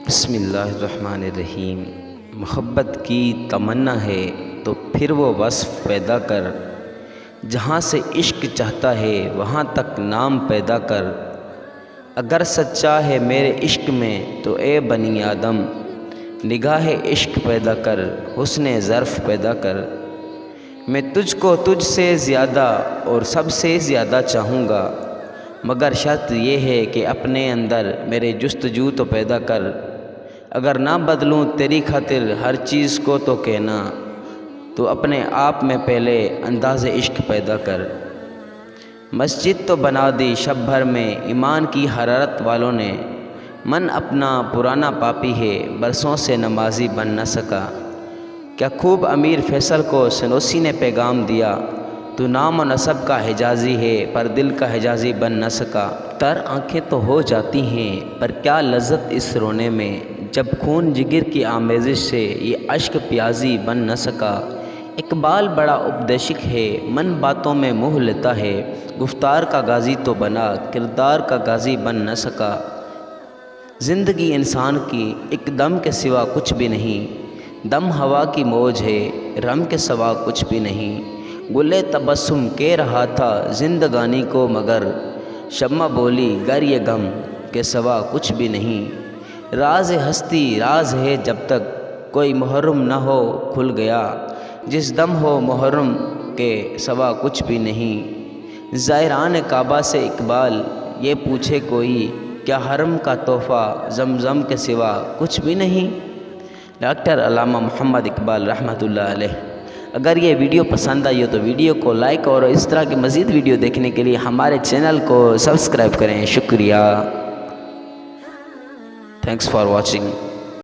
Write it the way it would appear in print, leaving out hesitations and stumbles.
بسم اللہ الرحمن الرحیم۔ محبت کی تمنا ہے تو پھر وہ وصف پیدا کر، جہاں سے عشق چاہتا ہے وہاں تک نام پیدا کر۔ اگر سچا ہے میرے عشق میں تو اے بنی آدم، نگاہ عشق پیدا کر، حسن ظرف پیدا کر۔ میں تجھ کو تجھ سے زیادہ اور سب سے زیادہ چاہوں گا، مگر شرط یہ ہے کہ اپنے اندر میرے جستجو تو پیدا کر۔ اگر نہ بدلوں تیری خاطر ہر چیز کو تو کہنا، تو اپنے آپ میں پہلے انداز عشق پیدا کر۔ مسجد تو بنا دی شب بھر میں ایمان کی حرارت والوں نے، من اپنا پرانا پاپی ہے برسوں سے نمازی بن نہ سکا۔ کیا خوب امیر فیصل کو سنوسی نے پیغام دیا، تو نام و نسب کا حجازی ہے پر دل کا حجازی بن نہ سکا۔ تر آنکھیں تو ہو جاتی ہیں پر کیا لذت اس رونے میں، جب خون جگر کی آمیزش سے یہ اشک پیازی بن نہ سکا۔ اقبال بڑا اپدیشک ہے، من باتوں میں موہ لیتا ہے، گفتار کا غازی تو بنا کردار کا غازی بن نہ سکا۔ زندگی انسان کی ایک دم کے سوا کچھ بھی نہیں، دم ہوا کی موج ہے رم کے سوا کچھ بھی نہیں۔ گلے تبسم کہہ رہا تھا زندگانی کو، مگر شمع بولی گر یہ غم کے سوا کچھ بھی نہیں۔ راز ہستی راز ہے جب تک کوئی محرم نہ ہو کھل گیا، جس دم ہو محرم کے سوا کچھ بھی نہیں۔ زائران کعبہ سے اقبال یہ پوچھے کوئی، کیا حرم کا تحفہ زمزم کے سوا کچھ بھی نہیں؟ ڈاکٹر علامہ محمد اقبال رحمۃ اللہ علیہ۔ اگر یہ ویڈیو پسند آئی ہو تو ویڈیو کو لائک اور اس طرح کی مزید ویڈیو دیکھنے کے لیے ہمارے چینل کو سبسکرائب کریں۔ شکریہ۔ Thanks for watching.